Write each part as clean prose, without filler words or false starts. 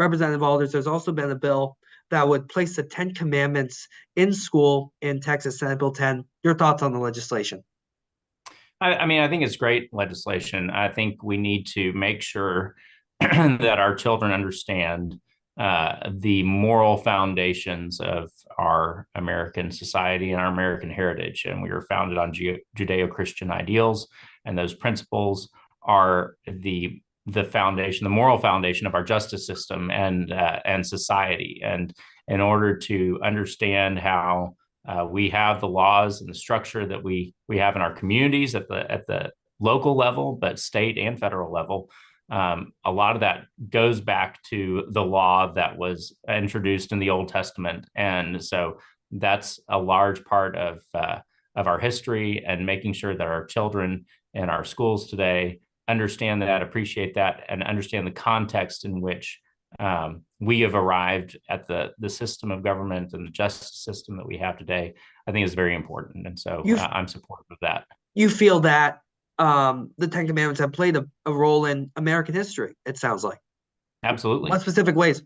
Representative Alders, there's also been a bill that would place the Ten Commandments in school in Texas, Senate Bill 10. Your thoughts on the legislation? I mean, I think it's great legislation. I think we need to make sure that our children understand the moral foundations of our American society and our American heritage. And we were founded on Judeo-Christian ideals, and those principles are the foundation, the moral foundation of our justice system and society. And in order to understand how we have the laws and the structure that we have in our communities at the local level, but state and federal level. A lot of that goes back to the law that was introduced in the Old Testament, and so that's a large part of our history, and making sure that our children in our schools today understand that, appreciate that, and understand the context in which we have arrived at the system of government and the justice system that we have today. I think is very important, and so You I'm supportive of that. you feel that the Ten Commandments have played a role in American history, it sounds like. What Absolutely. specific ways?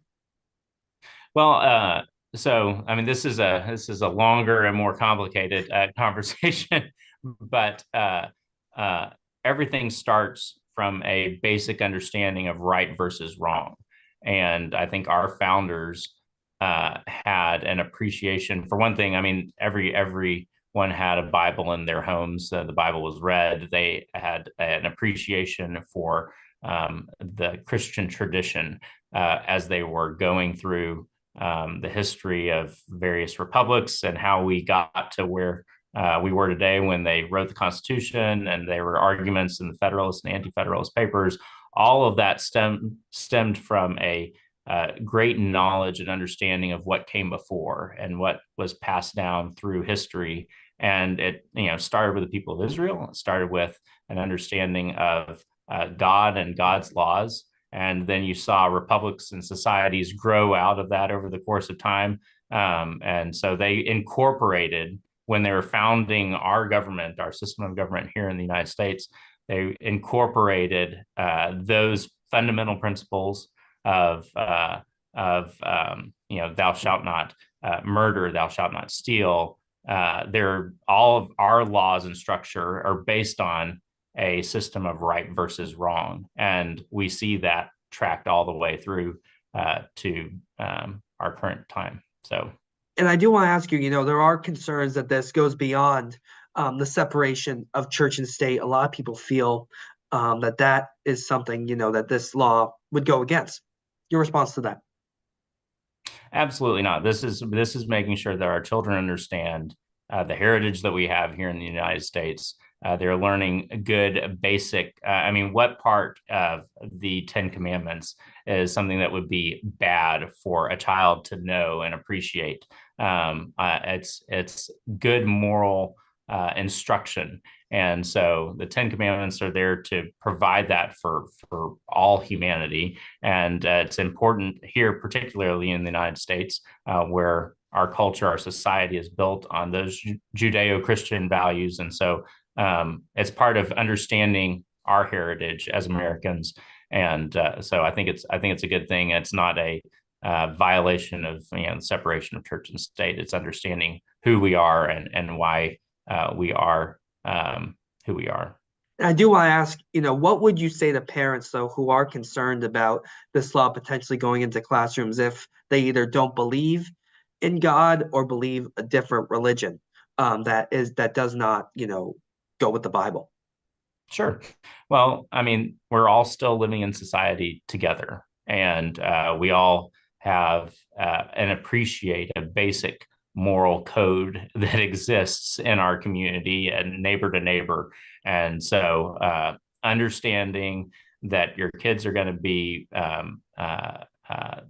Well, so I mean, this is a longer and more complicated conversation, but everything starts from a basic understanding of right versus wrong. And I think our founders had an appreciation for one thing. I mean, everyone had a Bible in their homes. The Bible was read. They had an appreciation for the Christian tradition as they were going through the history of various republics and how we got to where we were today when they wrote the Constitution, and there were arguments in the Federalist and Anti-Federalist papers. All of that stemmed from a great knowledge and understanding of what came before and what was passed down through history. And it, started with the people of Israel. It started with an understanding of God and God's laws. And then you saw republics and societies grow out of that over the course of time. And so they incorporated, when they were founding our government, our system of government here in the United States, they incorporated those fundamental principles of thou shalt not murder, thou shalt not steal. They're all of our laws and structure are based on a system of right versus wrong, and we see that tracked all the way through to our current time. So, And I do want to ask you, there are concerns that this goes beyond the separation of church and state. A lot of people feel that is something, that this law would go against. Your response to that? absolutely not. This is making sure that our children understand the heritage that we have here in the United States. They're learning good basic. I mean, what part of the Ten Commandments is something that would be bad for a child to know and appreciate? It's good moral instruction, and so the Ten Commandments are there to provide that for all humanity. And it's important here, particularly in the United States, where our culture, our society is built on those Judeo-Christian values. And so it's part of understanding our heritage as Americans. And so I think it's a good thing. It's not a violation of the separation of church and state. It's understanding who we are and why we are who we are. I do want to ask, what would you say to parents, though, who are concerned about this law potentially going into classrooms if they either don't believe in God or believe a different religion that does not, go with the Bible? Sure. Well, I mean, we're all still living in society together, and we all have and appreciate a basic moral code that exists in our community and neighbor to neighbor. And so, understanding that your kids are going to be, they're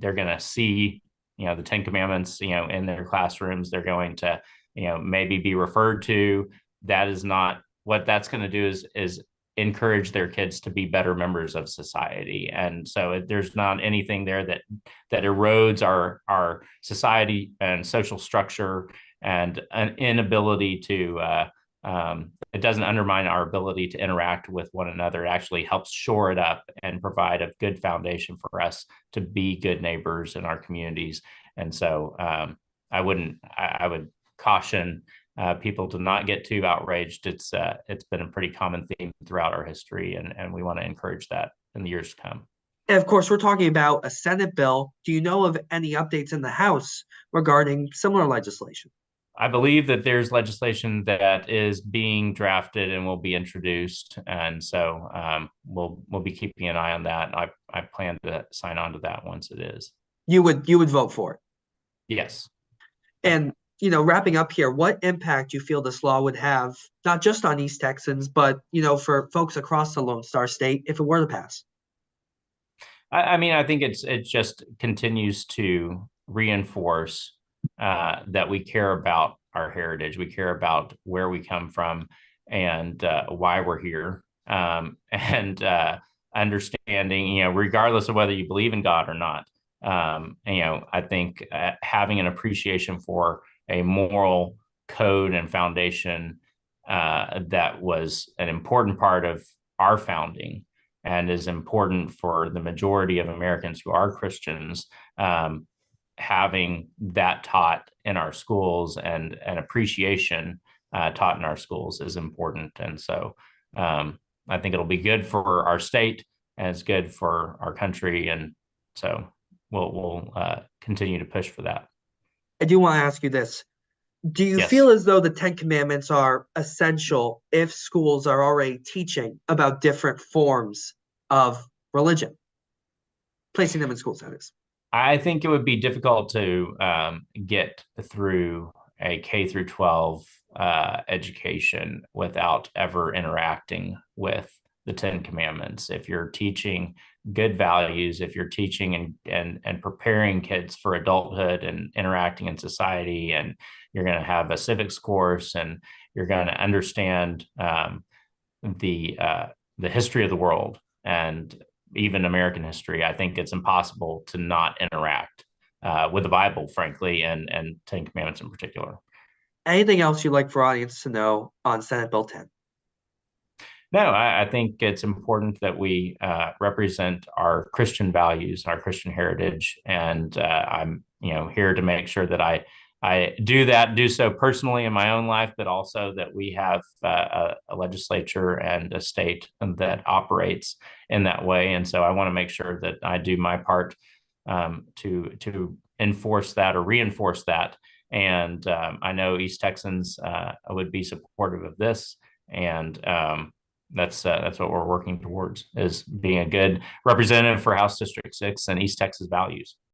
going to see, the Ten Commandments, in their classrooms. They're going to, maybe be referred to. That is not what that's going to do. Is encourage their kids to be better members of society. And so there's not anything there that erodes our society and social structure, and an inability it doesn't undermine our ability to interact with one another. It actually helps shore it up and provide a good foundation for us to be good neighbors in our communities. And so I would caution people to not get too outraged. It's been a pretty common theme throughout our history, and we want to encourage that in the years to come. And of course, we're talking about a Senate bill. Do you know of any updates in the House regarding similar legislation? I believe that there's legislation that is being drafted and will be introduced, and so we'll be keeping an eye on that. I plan to sign on to that once it is. You would vote for it. Yes. And wrapping up here, what impact do you feel this law would have, not just on East Texans, but for folks across the Lone Star State if it were to pass? I mean, I think it just continues to reinforce that we care about our heritage, we care about where we come from, and why we're here, and understanding, regardless of whether you believe in God or not. I think having an appreciation for a moral code and foundation that was an important part of our founding and is important for the majority of Americans who are Christians, having that taught in our schools and an appreciation taught in our schools is important. And so I think it'll be good for our state and it's good for our country. And so we'll continue to push for that. I do want to ask you this. Do you Yes. feel as though the Ten Commandments are essential if schools are already teaching about different forms of religion, placing them in schools, that is? I think it would be difficult to get through a K through 12 education without ever interacting with the Ten Commandments. If you're teaching good values, if you're teaching and preparing kids for adulthood and interacting in society, and you're going to have a civics course, and you're going to understand the history of the world and even American history, I think it's impossible to not interact with the Bible, frankly, and Ten Commandments in particular. Anything else you'd like for audience to know on Senate Bill 10? No, I think it's important that we represent our Christian values, our Christian heritage, and I'm here to make sure that I do so personally in my own life, but also that we have a legislature and a state that operates in that way. And so I want to make sure that I do my part to enforce that or reinforce that. And I know East Texans would be supportive of this, and that's what we're working towards, is being a good representative for House District 6 and East Texas values.